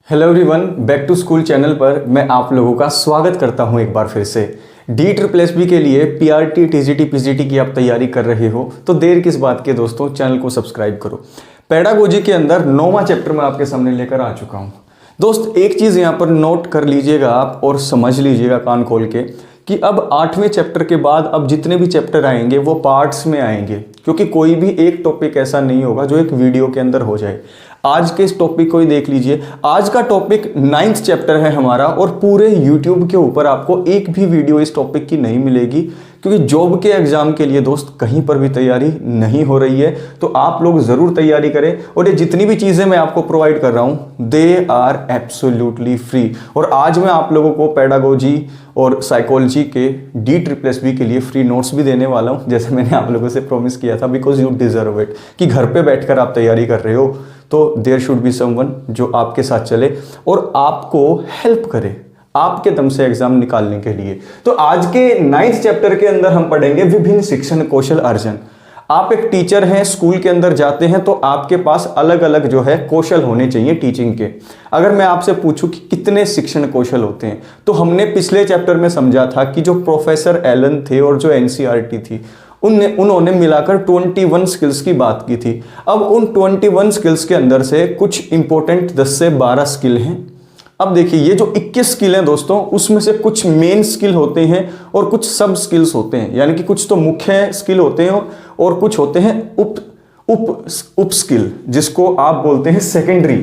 Hello everyone, back to school channel पर मैं आप लोगों का स्वागत करता हूं एक बार फिर से। DSSB के लिए PRT, TGT, PGT की आप तैयारी कर रहे हो तो देर किस बात के दोस्तों, चैनल को सब्सक्राइब करो। पेडागोजी के अंदर 9वां चैप्टर मैं आपके सामने लेकर आ चुका हूं। दोस्त एक चीज़ यहाँ पर नोट कर लीजिएगा आप और समझ लीजिएगा कान खोल के कि अब 8वें चैप्टर के बाद अब जितने भी चैप्टर आएंगे वो पार्ट्स में आएंगे, क्योंकि कोई भी एक टॉपिक ऐसा नहीं होगा जो एक वीडियो के अंदर हो जाए। आज के इस टॉपिक को ही देख लीजिए। आज का टॉपिक 9th चैप्टर है हमारा और पूरे YouTube के ऊपर आपको एक भी वीडियो इस टॉपिक की नहीं मिलेगी, क्योंकि जॉब के एग्जाम के लिए दोस्त कहीं पर भी तैयारी नहीं हो रही है। तो आप लोग ज़रूर तैयारी करें और ये जितनी भी चीज़ें मैं आपको प्रोवाइड कर रहा हूँ दे आर एब्सोल्युटली फ्री। और आज मैं आप लोगों को पेडागोजी और साइकोलॉजी के DSSB के लिए फ्री नोट्स भी देने वाला हूँ, जैसे मैंने आप लोगों से प्रॉमिस किया था, बिकॉज यू डिजर्व इट। कि घर पे बैठकर आप तैयारी कर रहे हो तो देयर शुड बी समवन जो आपके साथ चले और आपको हेल्प करे आपके दम से एग्जाम निकालने के लिए। तो आज के 9th चैप्टर के अंदर हम पढ़ेंगे विभिन्न शिक्षण कौशल अर्जन। आप एक टीचर हैं, स्कूल के अंदर जाते हैं तो आपके पास अलग अलग जो है कौशल होने चाहिए टीचिंग के। अगर मैं आपसे पूछूं कि कितने शिक्षण कौशल होते हैं, तो हमने पिछले चैप्टर में समझा था कि जो प्रोफेसर एलन थे और जो NCERT थी उन्होंने मिलाकर 21 स्किल्स की बात की थी। अब उन 21 स्किल्स के अंदर से कुछ इंपॉर्टेंट 10 से 12 स्किल हैं। अब देखिए ये जो 21 स्किल हैं दोस्तों, उसमें से कुछ मेन स्किल होते हैं और कुछ सब स्किल्स होते हैं, यानी कि कुछ तो मुख्य स्किल होते हैं और कुछ होते हैं उप स्किल, जिसको आप बोलते हैं सेकेंडरी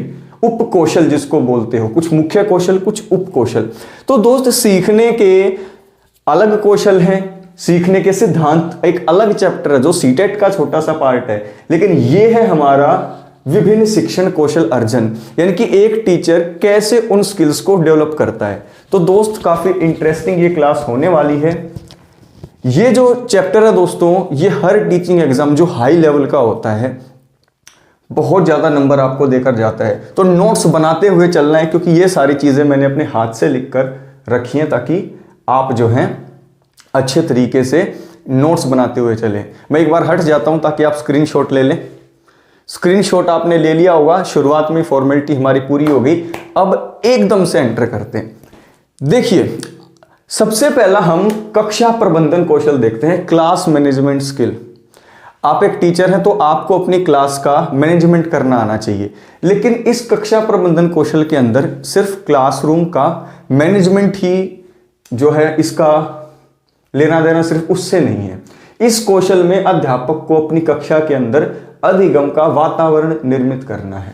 उप कौशल जिसको बोलते हो। कुछ मुख्य कौशल, कुछ उप कौशल। तो दोस्त सीखने के अलग कौशल हैं, सीखने के सिद्धांत एक अलग चैप्टर है जो सीटेट का छोटा सा पार्ट है, लेकिन ये है हमारा विभिन्न शिक्षण कौशल अर्जन, यानी कि एक टीचर कैसे उन स्किल्स को डेवलप करता है। तो दोस्त काफी इंटरेस्टिंग ये क्लास होने वाली है। ये जो चैप्टर है दोस्तों, ये हर टीचिंग एग्जाम जो हाई लेवल का होता है बहुत ज्यादा नंबर आपको देकर जाता है। तो नोट्स बनाते हुए चलना है, क्योंकि ये सारी चीजें मैंने अपने हाथ से लिखकर रखी हैं ताकि आप जो हैं अच्छे तरीके से नोट्स बनाते हुए चलें। मैं एक बार हट जाता हूं ताकि आप स्क्रीनशॉट ले लें। स्क्रीनशॉट आपने ले लिया होगा, शुरुआत में फॉर्मेलिटी हमारी पूरी हो गई। अब एकदम से एंटर करते हैं। देखिए सबसे पहला हम कक्षा प्रबंधन कौशल देखते हैं, क्लास मैनेजमेंट स्किल। आप एक टीचर हैं तो आपको अपनी क्लास का मैनेजमेंट करना आना चाहिए, लेकिन इस कक्षा प्रबंधन कौशल के अंदर सिर्फ क्लासरूम का मैनेजमेंट ही जो है, इसका लेना देना सिर्फ उससे नहीं है। इस कौशल में अध्यापक को अपनी कक्षा के अंदर अधिगम का वातावरण निर्मित करना है।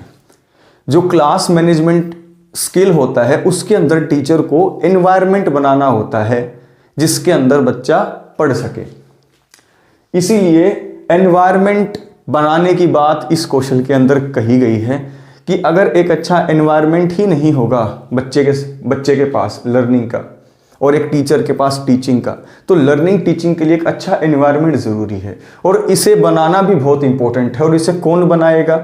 जो क्लास मैनेजमेंट स्किल होता है उसके अंदर टीचर को एनवायरनमेंट बनाना होता है जिसके अंदर बच्चा पढ़ सके। इसीलिए एनवायरनमेंट बनाने की बात इस कौशल के अंदर कही गई है कि अगर एक अच्छा एनवायरनमेंट ही नहीं होगा बच्चे के पास लर्निंग का और एक टीचर के पास टीचिंग का, तो लर्निंग टीचिंग के लिए एक अच्छा एनवायरनमेंट ज़रूरी है और इसे बनाना भी बहुत इंपॉर्टेंट है। और इसे कौन बनाएगा,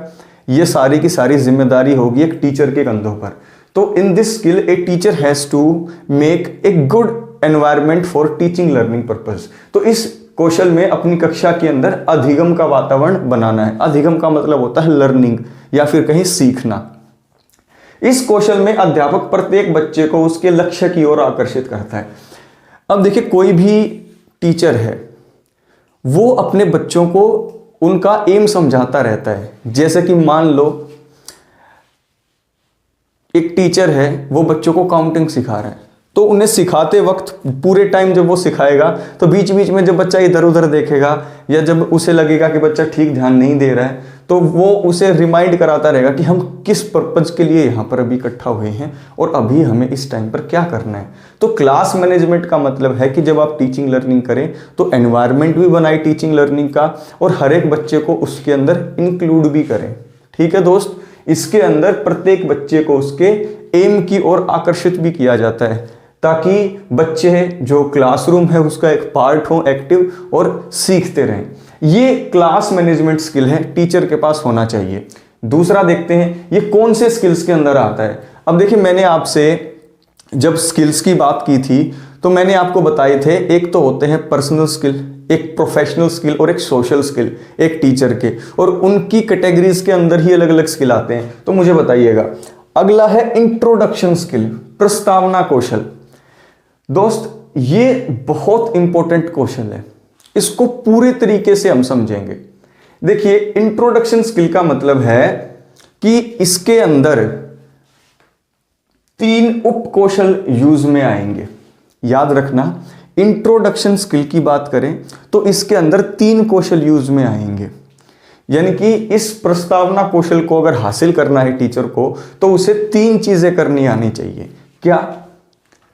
ये सारी की सारी जिम्मेदारी होगी एक टीचर के कंधों पर। तो in this skill a teacher has to make a good environment for teaching learning purpose. तो इस कौशल में अपनी कक्षा के अंदर अधिगम का वातावरण बनाना है। अधिगम का मतलब होता है लर्निंग या फिर कहीं सीखना। इस कौशल में अध्यापक प्रत्येक बच्चे को उसके लक्ष्य की ओर आकर्षित करता है। अब देखिए कोई भी टीचर है वो अपने बच्चों को उनका एम समझाता रहता है। जैसे कि मान लो एक टीचर है, वो बच्चों को काउंटिंग सिखा रहा है, तो उन्हें सिखाते वक्त पूरे टाइम जब वो सिखाएगा तो बीच बीच में जब बच्चा इधर उधर देखेगा या जब उसे लगेगा कि बच्चा ठीक ध्यान नहीं दे रहा है, तो वो उसे रिमाइंड कराता रहेगा कि हम किस पर्पज के लिए यहाँ पर अभी इकट्ठा हुए हैं और अभी हमें इस टाइम पर क्या करना है। तो क्लास मैनेजमेंट का मतलब है कि जब आप टीचिंग लर्निंग करें तो एनवायरनमेंट भी बनाए टीचिंग लर्निंग का और हर एक बच्चे को उसके अंदर इंक्लूड भी करें। ठीक है दोस्त, इसके अंदर प्रत्येक बच्चे को उसके एम की ओर आकर्षित भी किया जाता है ताकि बच्चे जो क्लासरूम है उसका एक पार्ट हो, एक्टिव और सीखते रहें। ये क्लास मैनेजमेंट स्किल है, टीचर के पास होना चाहिए। दूसरा देखते हैं ये कौन से स्किल्स के अंदर आता है। अब देखिए मैंने आपसे जब स्किल्स की बात की थी तो मैंने आपको बताए थे, एक तो होते हैं पर्सनल स्किल, एक प्रोफेशनल स्किल और एक सोशल स्किल एक टीचर के, और उनकी कैटेगरीज के अंदर ही अलग अलग स्किल आते हैं। तो मुझे बताइएगा अगला है इंट्रोडक्शन स्किल, प्रस्तावना कौशल। दोस्त ये बहुत इंपॉर्टेंट कौशल है, इसको पूरे तरीके से हम समझेंगे। देखिए इंट्रोडक्शन स्किल का मतलब है कि इसके अंदर 3 उप कौशल यूज में आएंगे। याद रखना, इंट्रोडक्शन स्किल की बात करें तो इसके अंदर 3 कौशल यूज में आएंगे। यानी कि इस प्रस्तावना कौशल को अगर हासिल करना है टीचर को तो उसे 3 चीजें करनी आनी चाहिए। क्या?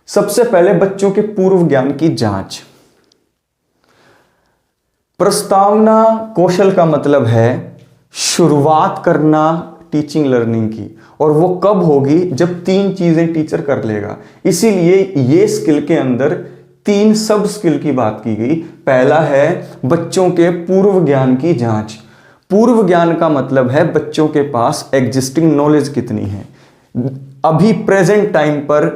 सबसे पहले बच्चों के पूर्व ज्ञान की जांच। प्रस्तावना कौशल का मतलब है शुरुआत करना टीचिंग लर्निंग की, और वो कब होगी? जब 3 चीजें टीचर कर लेगा। इसीलिए ये स्किल के अंदर 3 सब स्किल की बात की गई। पहला है बच्चों के पूर्व ज्ञान की जांच। पूर्व ज्ञान का मतलब है बच्चों के पास एग्जिस्टिंग नॉलेज कितनी है। अभी प्रेजेंट टाइम पर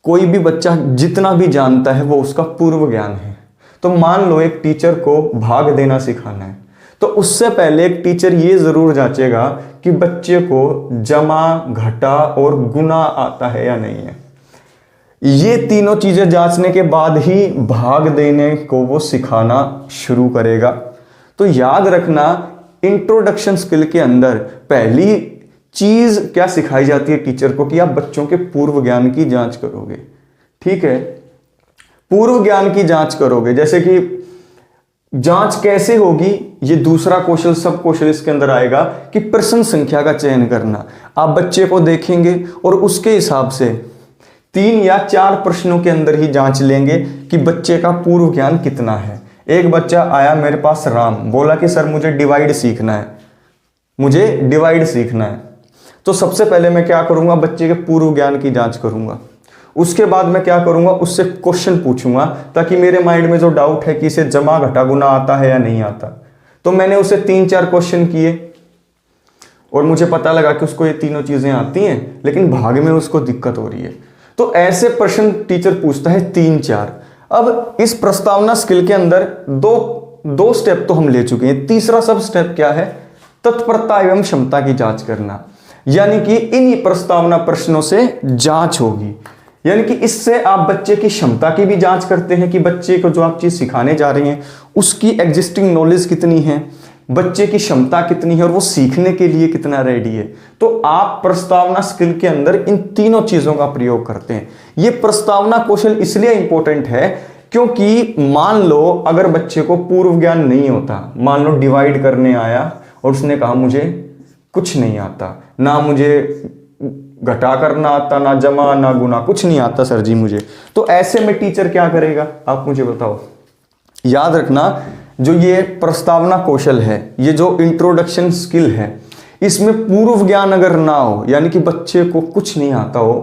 कोई भी बच्चा जितना भी जानता है वो उसका पूर्व ज्ञान है। तो मान लो एक टीचर को भाग देना सिखाना है, तो उससे पहले एक टीचर ये जरूर जांचेगा कि बच्चे को जमा, घटा और गुना आता है या नहीं है। ये तीनों चीजें जांचने के बाद ही भाग देने को वो सिखाना शुरू करेगा। तो याद रखना, इंट्रोडक्शन स्किल के अंदर पहली चीज क्या सिखाई जाती है टीचर को कि आप बच्चों के पूर्व ज्ञान की जांच करोगे। ठीक है, पूर्व ज्ञान की जांच करोगे। जैसे कि जांच कैसे होगी, ये दूसरा कौशल, सब कौशल इसके अंदर आएगा कि प्रश्न संख्या का चयन करना। आप बच्चे को देखेंगे और उसके हिसाब से 3 या 4 प्रश्नों के अंदर ही जांच लेंगे कि बच्चे का पूर्व ज्ञान कितना है। एक बच्चा आया मेरे पास, राम, बोला कि सर मुझे डिवाइड सीखना है, मुझे डिवाइड सीखना है। तो सबसे पहले मैं क्या करूंगा? बच्चे के पूर्व ज्ञान की जांच करूंगा। उसके बाद मैं क्या करूंगा? उससे क्वेश्चन पूछूंगा ताकि मेरे माइंड में जो डाउट है कि इसे जमा, घटा, गुना आता है या नहीं आता। तो मैंने उसे 3-4 क्वेश्चन किए और मुझे पता लगा कि उसको ये तीनों चीजें आती हैं, लेकिन भाग में उसको दिक्कत हो रही है। तो ऐसे प्रश्न टीचर पूछता है 3-4। अब इस प्रस्तावना स्किल के अंदर दो स्टेप तो हम ले चुके हैं। तीसरा सब स्टेप क्या है? तत्परता एवं क्षमता की जांच करना। यानी कि इन्हीं प्रस्तावना प्रश्नों से जांच होगी। यानी कि इससे आप बच्चे की क्षमता की भी जांच करते हैं कि बच्चे को जो आप चीज सिखाने जा रहे हैं उसकी एग्जिस्टिंग नॉलेज कितनी है, बच्चे की क्षमता कितनी है और वो सीखने के लिए कितना रेडी है। तो आप प्रस्तावना स्किल के अंदर इन तीनों चीजों का प्रयोग करते हैं। ये प्रस्तावना कौशल इसलिए इंपॉर्टेंट है क्योंकि मान लो अगर बच्चे को पूर्व ज्ञान नहीं होता, मान लो डिवाइड करने आया और उसने कहा मुझे कुछ नहीं आता, ना मुझे घटा करना आता, ना जमा, ना गुना, कुछ नहीं आता सर जी मुझे। तो ऐसे में टीचर क्या करेगा? आप मुझे बताओ। याद रखना, जो ये प्रस्तावना कौशल है, ये जो इंट्रोडक्शन स्किल है, इसमें पूर्व ज्ञान अगर ना हो, यानी कि बच्चे को कुछ नहीं आता हो,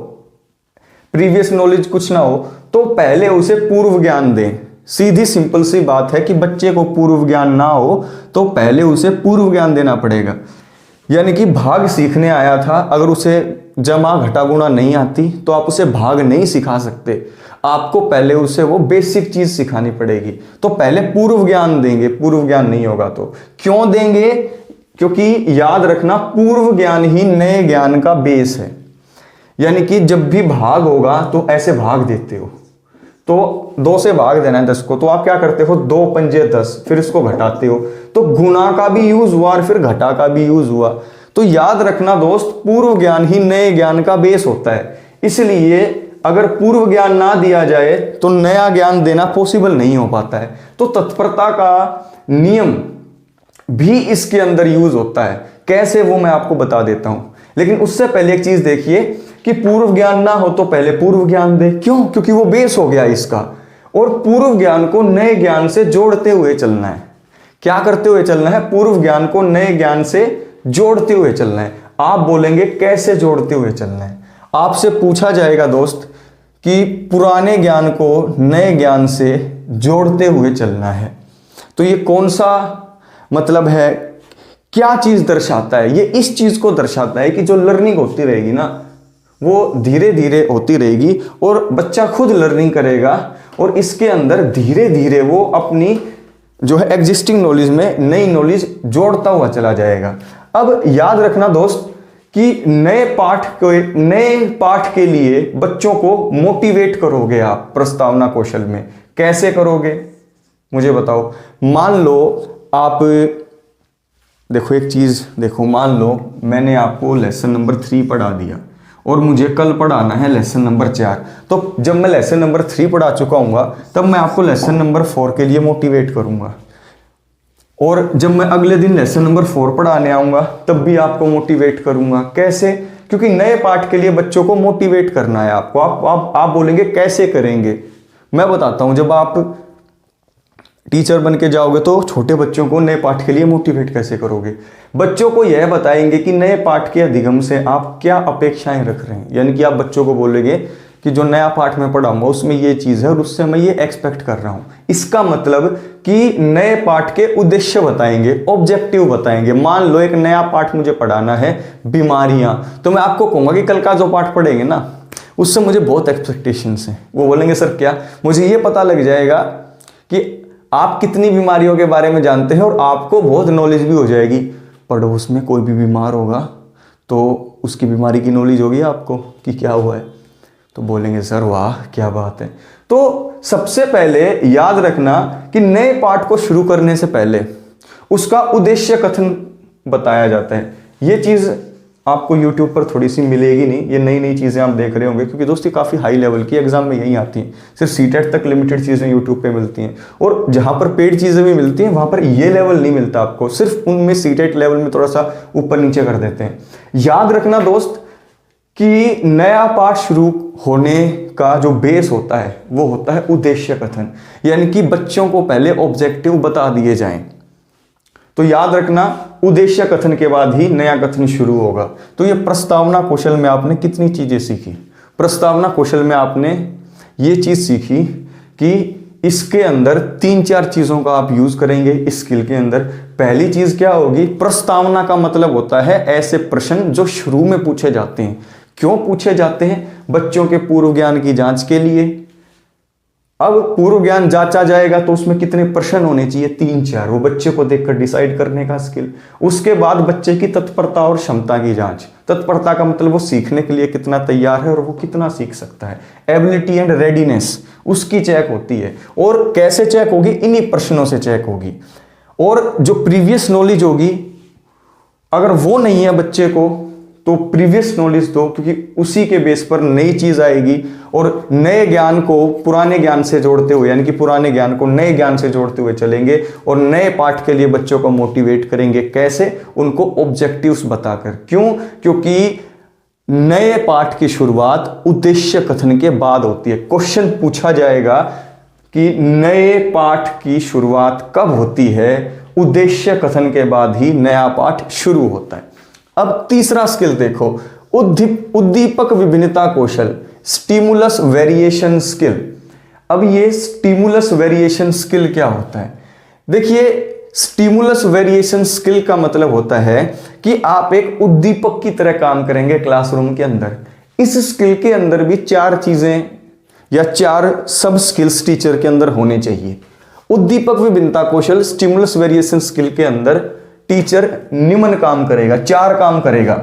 प्रीवियस नॉलेज कुछ ना हो, तो पहले उसे पूर्व ज्ञान दें। सीधी सिंपल सी बात है कि बच्चे को पूर्व ज्ञान ना हो तो पहले उसे पूर्व ज्ञान देना पड़ेगा। यानी कि भाग सीखने आया था, अगर उसे जमा, घटा, गुणा नहीं आती तो आप उसे भाग नहीं सिखा सकते। आपको पहले उसे वो बेसिक चीज सिखानी पड़ेगी। तो पहले पूर्व ज्ञान देंगे, पूर्व ज्ञान नहीं होगा तो। क्यों देंगे? क्योंकि याद रखना, पूर्व ज्ञान ही नए ज्ञान का बेस है। यानी कि जब भी भाग होगा तो ऐसे भाग देते हो, तो 2 से भाग देना है 10 को, तो आप क्या करते हो? 2 पंजे 10, फिर इसको घटाते हो, तो गुणा का भी यूज हुआ और फिर घटा का भी यूज हुआ। तो याद रखना दोस्त, पूर्व ज्ञान ही नए ज्ञान का बेस होता है। इसलिए अगर पूर्व ज्ञान ना दिया जाए तो नया ज्ञान देना पॉसिबल नहीं हो पाता है। तो तत्परता का नियम भी इसके अंदर यूज होता है। कैसे, वो मैं आपको बता देता हूं। लेकिन उससे पहले एक चीज देखिए कि पूर्व ज्ञान ना हो तो पहले पूर्व ज्ञान दे। क्यों? क्योंकि वो बेस हो गया इसका। और पूर्व ज्ञान को नए ज्ञान से जोड़ते हुए चलना है। क्या करते हुए चलना है? पूर्व ज्ञान को नए ज्ञान से जोड़ते हुए चलना है। आप बोलेंगे कैसे जोड़ते हुए चलना है? आपसे पूछा जाएगा दोस्त कि पुराने ज्ञान को नए ज्ञान से जोड़ते हुए चलना है। तो ये कौन सा मतलब है, क्या चीज दर्शाता है? ये इस चीज को दर्शाता है कि जो लर्निंग होती रहेगी ना, वो धीरे धीरे होती रहेगी और बच्चा खुद लर्निंग करेगा और इसके अंदर धीरे धीरे वो अपनी जो है एग्जिस्टिंग नॉलेज में नई नॉलेज जोड़ता हुआ चला जाएगा। अब याद रखना दोस्त कि नए पाठ के लिए बच्चों को मोटिवेट करोगे आप प्रस्तावना कौशल में। कैसे करोगे मुझे बताओ। मान लो आप देखो एक चीज देखो, मान लो मैंने आपको लेसन नंबर 3 पढ़ा दिया और मुझे कल पढ़ाना है लेसन नंबर 4। तो जब मैं लेसन नंबर 3 पढ़ा चुका हूँगा तब मैं आपको लेसन नंबर 4 के लिए मोटिवेट करूँगा, और जब मैं अगले दिन लेसन नंबर 4 पढ़ाने आऊँगा तब भी आपको मोटिवेट करूँगा। कैसे? क्योंकि नए पाठ के लिए बच्चों को मोटिवेट करना है आपको। आप बोलेंगे कैसे करेंगे, मैं बताता हूँ। जब आप टीचर बन के जाओगे तो छोटे बच्चों को नए पाठ के लिए मोटिवेट कैसे करोगे? बच्चों को यह बताएंगे कि नए पाठ के अधिगम से आप क्या अपेक्षाएं रख रहे हैं। यानी कि आप बच्चों को बोलेंगे कि जो नया पाठ मैं पढ़ाऊंगा उसमें ये चीज़ है और उससे मैं ये एक्सपेक्ट कर रहा हूँ। इसका मतलब कि नए पाठ के उद्देश्य बताएंगे, ऑब्जेक्टिव बताएंगे। मान लो एक नया पाठ मुझे पढ़ाना है बीमारियां, तो मैं आपको कहूँगा कि कल का जो पाठ पढ़ेंगे ना उससे मुझे बहुत एक्सपेक्टेशंस हैं। वो बोलेंगे सर क्या? मुझे ये पता लग जाएगा कि आप कितनी बीमारियों के बारे में जानते हैं और आपको बहुत नॉलेज भी हो जाएगी। पड़ोस में कोई भी बीमार होगा तो उसकी बीमारी की नॉलेज होगी आपको कि क्या हुआ है, तो बोलेंगे सर वाह क्या बात है। तो सबसे पहले याद रखना कि नए पाठ को शुरू करने से पहले उसका उद्देश्य कथन बताया जाता है। ये चीज़ आपको YouTube पर थोड़ी सी मिलेगी नहीं, ये नई नई चीज़ें आप देख रहे होंगे, क्योंकि दोस्तों काफ़ी हाई लेवल की एग्जाम में यही आती हैं। सिर्फ सीटेट तक लिमिटेड चीज़ें YouTube पे मिलती हैं, और जहाँ पर पेड चीज़ें भी मिलती हैं वहाँ पर ये लेवल नहीं मिलता आपको। सिर्फ उनमें सीटेट लेवल में थोड़ा सा ऊपर नीचे कर देते हैं। याद रखना दोस्त कि नया पाठ शुरू होने का जो बेस होता है वो होता है उद्देश्य कथन, यानी कि बच्चों को पहले ऑब्जेक्टिव बता दिए जाएं। तो याद रखना उद्देश्य कथन के बाद ही नया कथन शुरू होगा। तो ये प्रस्तावना कौशल में आपने कितनी चीजें सीखी? प्रस्तावना कौशल में आपने ये चीज सीखी कि इसके अंदर 3-4 चीजों का आप यूज करेंगे इस स्किल के अंदर। पहली चीज क्या होगी? प्रस्तावना का मतलब होता है ऐसे प्रश्न जो शुरू में पूछे जाते हैं। क्यों पूछे जाते हैं? बच्चों के पूर्व ज्ञान की जांच के लिए। अब पूर्व ज्ञान जांचा जाएगा तो उसमें कितने प्रश्न होने चाहिए? 3-4। वो बच्चे को देखकर डिसाइड करने का स्किल। उसके बाद बच्चे की तत्परता और क्षमता की जांच। तत्परता का मतलब वो सीखने के लिए कितना तैयार है और वो कितना सीख सकता है। एबिलिटी एंड रेडीनेस उसकी चेक होती है। और कैसे चेक होगी? इन्हीं प्रश्नों से चेक होगी। और जो प्रीवियस नॉलेज होगी अगर वो नहीं है बच्चे को तो प्रीवियस नॉलेज दो, क्योंकि उसी के बेस पर नई चीज आएगी। और नए ज्ञान को पुराने ज्ञान से जोड़ते हुए, यानी कि पुराने ज्ञान को नए ज्ञान से जोड़ते हुए चलेंगे और नए पाठ के लिए बच्चों को मोटिवेट करेंगे। कैसे? उनको ऑब्जेक्टिव्स बताकर। क्यों? क्योंकि नए पाठ की शुरुआत उद्देश्य कथन के बाद होती है। क्वेश्चन पूछा जाएगा कि नए पाठ की शुरुआत कब होती है? उद्देश्य कथन के बाद ही नया पाठ शुरू होता है। अब तीसरा स्किल देखो, उद्दीपक विभिन्नता कौशल, स्टिमुलस वेरिएशन स्किल। अब ये स्टिमुलस वेरिएशन स्किल क्या होता है? देखिए, स्टिमुलस वेरिएशन स्किल का मतलब होता है कि आप एक उद्दीपक की तरह काम करेंगे क्लासरूम के अंदर। इस स्किल के अंदर भी 4 चीजें या 4 सब स्किल्स टीचर के अंदर होने चाहिए। उद्दीपक विभिन्नता कौशल स्टिमुलस वेरिएशन स्किल के अंदर टीचर निम्न काम करेगा, 4 काम करेगा।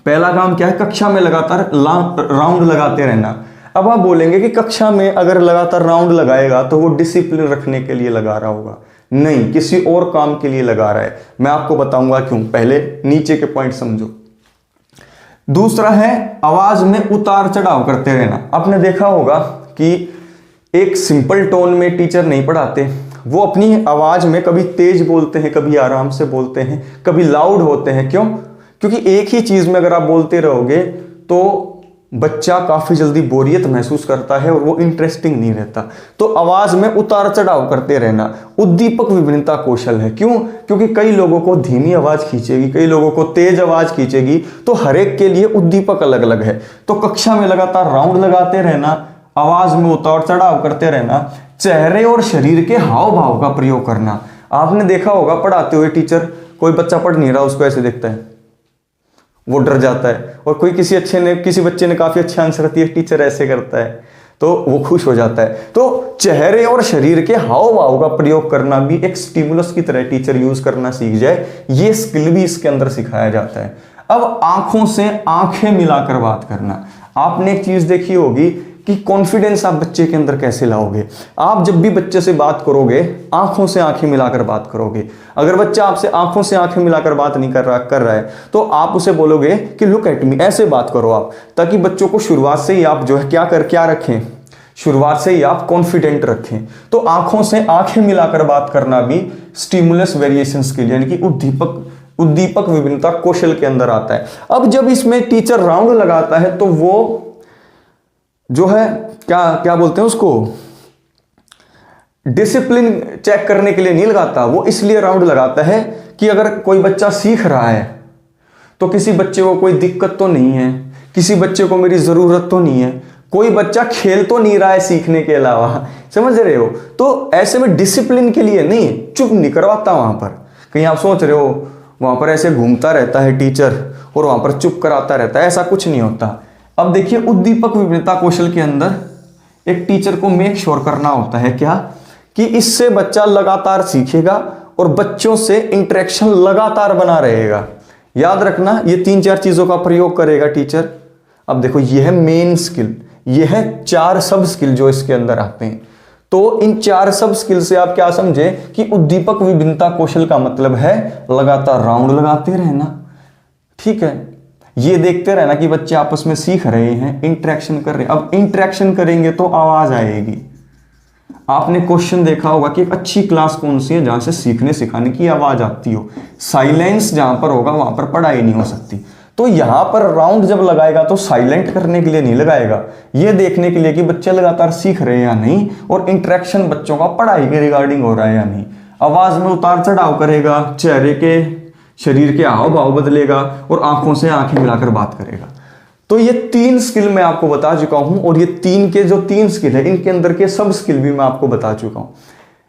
पहला काम क्या है? कक्षा में लगातार राउंड लगाते रहना। अब आप बोलेंगे कि कक्षा में अगर लगातार राउंड लगाएगा तो वो डिसिप्लिन रखने के लिए लगा रहा होगा। नहीं, किसी और काम के लिए लगा रहा है। मैं आपको बताऊंगा क्यों। पहले नीचे के पॉइंट समझो। दूसरा है आवाज में उतार चढ़ाव करते रहना। आपने देखा होगा कि एक सिंपल टोन में टीचर नहीं पढ़ाते, वो अपनी आवाज में कभी तेज बोलते हैं, कभी आराम से बोलते हैं, कभी लाउड होते हैं। क्यों? क्योंकि एक ही चीज में अगर आप बोलते रहोगे तो बच्चा काफी जल्दी बोरियत महसूस करता है और वो इंटरेस्टिंग नहीं रहता। तो आवाज में उतार चढ़ाव करते रहना उद्दीपक विभिन्नता कौशल है। क्यों? क्योंकि कई लोगों को धीमी आवाज खींचेगी, कई लोगों को तेज आवाज खींचेगी, तो हर एक के लिए उद्दीपक अलग अलग है। तो कक्षा में लगातार राउंड लगाते रहना, आवाज में उतार चढ़ाव करते रहना, चेहरे और शरीर के हाव भाव का प्रयोग करना। आपने देखा होगा पढ़ाते हुए टीचर, कोई बच्चा पढ़ नहीं रहा उसको ऐसे देखता है, वो डर जाता है। और कोई किसी बच्चे ने काफी अच्छा आंसर दिया, टीचर ऐसे करता है तो वो खुश हो जाता है। तो चेहरे और शरीर के हाव भाव का प्रयोग करना भी एक स्टिमुलस की तरह टीचर यूज करना सीख जाए, ये स्किल भी इसके अंदर सिखाया जाता है। अब आंखों से आंखें मिलाकर बात करना। आपने एक चीज देखी होगी कि कॉन्फिडेंस आप बच्चे के अंदर कैसे लाओगे। आप जब भी बच्चे से बात करोगे आंखों से आंखें मिलाकर बात करोगे। अगर बच्चा आपसे आंखों से आंखें मिलाकर बात नहीं कर रहा है तो आप उसे बोलोगे कि लुक एट मी, ऐसे बात करो आप, ताकि बच्चों को शुरुआत से ही आप जो है क्या रखें, शुरुआत से ही आप कॉन्फिडेंट रखें। तो आंखों से आंखें मिलाकर बात करना भी स्टिमुलस वेरिएशंस के लिए यानी कि उद्दीपक विभिन्नता कौशल के अंदर आता है। अब जब इसमें टीचर राउंड लगाता है तो वो जो है क्या बोलते हैं उसको, डिसिप्लिन चेक करने के लिए नहीं लगाता, वो इसलिए राउंड लगाता है कि अगर कोई बच्चा सीख रहा है तो किसी बच्चे को कोई दिक्कत तो नहीं है, किसी बच्चे को मेरी जरूरत तो नहीं है, कोई बच्चा खेल तो नहीं रहा है सीखने के अलावा, समझ रहे हो। तो ऐसे में डिसिप्लिन के लिए नहीं, चुप नहीं करवाता वहां पर। कहीं आप सोच रहे हो वहां पर ऐसे घूमता रहता है टीचर और वहां पर चुप कराता रहता है, ऐसा कुछ नहीं होता। अब देखिए उद्दीपक विभिन्नता कौशल के अंदर एक टीचर को मेक श्योर करना होता है क्या, कि इससे बच्चा लगातार सीखेगा और बच्चों से इंटरेक्शन लगातार बना रहेगा। याद रखना ये 3-4 चीजों का प्रयोग करेगा टीचर। अब देखो ये है मेन स्किल, ये है 4 सब स्किल जो इसके अंदर आते हैं। तो इन 4 सब स्किल से आप क्या समझे कि उद्दीपक विभिन्नता कौशल का मतलब है लगातार राउंड लगाते रहना, ठीक है, ये देखते रहना कि बच्चे आपस में सीख रहे हैं, इंटरेक्शन कर रहे हैं। अब इंटरेक्शन करेंगे तो आवाज आएगी। आपने क्वेश्चन देखा होगा कि एक अच्छी क्लास कौन सी है जहां से सीखने सिखाने की आवाज आती हो। साइलेंस जहां पर होगा वहां पर पढ़ाई नहीं हो सकती। तो यहां पर राउंड जब लगाएगा तो साइलेंट करने के लिए नहीं लगाएगा, ये देखने के लिए कि बच्चे लगातार सीख रहे हैं या नहीं और इंटरेक्शन बच्चों का पढ़ाई के रिगार्डिंग हो रहा है या नहीं। आवाज में उतार चढ़ाव करेगा, चेहरे के शरीर के हाव भाव बदलेगा और आंखों से आंखें मिलाकर बात करेगा। तो ये 3 स्किल मैं आपको बता चुका हूं और ये 3 स्किल है इनके अंदर के सब स्किल भी मैं आपको बता चुका हूं।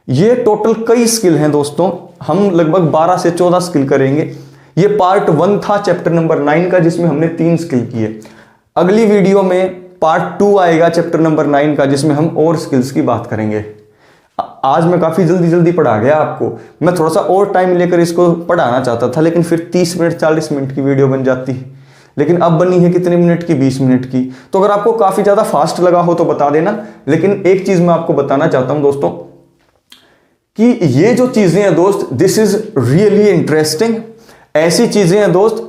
ये टोटल कई स्किल हैं दोस्तों, हम लगभग 12 से 14 स्किल करेंगे। ये पार्ट 1 था चैप्टर नंबर 9 का, जिसमें हमने 3 स्किल किए। अगली वीडियो में पार्ट 2 आएगा चैप्टर नंबर 9 का, जिसमें हम और स्किल्स की बात करेंगे। आज मैं काफी जल्दी पढ़ा गया आपको, मैं थोड़ा सा और टाइम लेकर इसको पढ़ाना चाहता था, लेकिन फिर 30 मिनट 40 मिनट की वीडियो बन जाती, लेकिन अब बनी है कितने मिनट की, 20 मिनट की। तो अगर आपको काफी ज्यादा फास्ट लगा हो तो बता देना। लेकिन एक चीज मैं आपको बताना चाहता हूं दोस्तों कि ये जो चीजें हैं दोस्त, दिस इज रियली इंटरेस्टिंग। ऐसी चीजें हैं दोस्त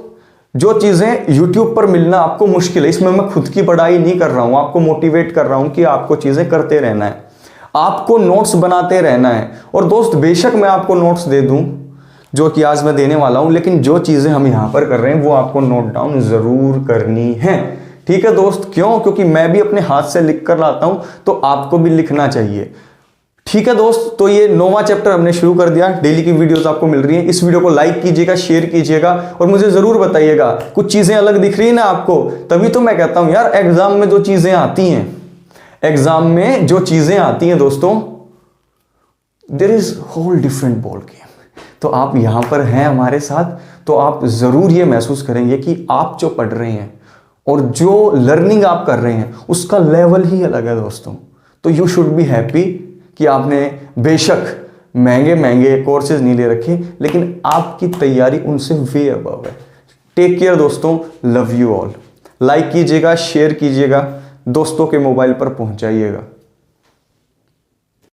जो चीजें YouTube पर मिलना आपको मुश्किल है। इसमें मैं खुद की पढ़ाई नहीं कर रहा हूं, आपको मोटिवेट कर रहा हूं कि आपको चीजें करते रहना है, आपको नोट्स बनाते रहना है। और दोस्त बेशक मैं आपको नोट्स दे दूं जो कि आज मैं देने वाला हूं, लेकिन जो चीजें हम यहां पर कर रहे हैं वो आपको नोट डाउन जरूर करनी है, ठीक है दोस्त। क्यों? क्योंकि मैं भी अपने हाथ से लिख कर लाता हूं तो आपको भी लिखना चाहिए, ठीक है दोस्त। तो ये 9वां चैप्टर हमने शुरू कर दिया, डेली की वीडियोस आपको मिल रही हैं। इस वीडियो को लाइक कीजिएगा, शेयर कीजिएगा और मुझे जरूर बताइएगा कुछ चीजें अलग दिख रही है ना आपको। तभी तो मैं कहता हूं यार एग्जाम में जो चीजें आती हैं, एग्जाम में जो चीजें आती हैं दोस्तों, there is whole different ball game. तो आप यहां पर हैं हमारे साथ तो आप जरूर ये महसूस करेंगे कि आप जो पढ़ रहे हैं और जो लर्निंग आप कर रहे हैं उसका लेवल ही अलग है दोस्तों। तो यू शुड बी हैप्पी कि आपने बेशक महंगे कोर्सेज नहीं ले रखे, लेकिन आपकी तैयारी उनसे वे अबव है। टेक केयर दोस्तों, लव यू ऑल। लाइक कीजिएगा, शेयर कीजिएगा, दोस्तों के मोबाइल पर पहुंचाइएगा।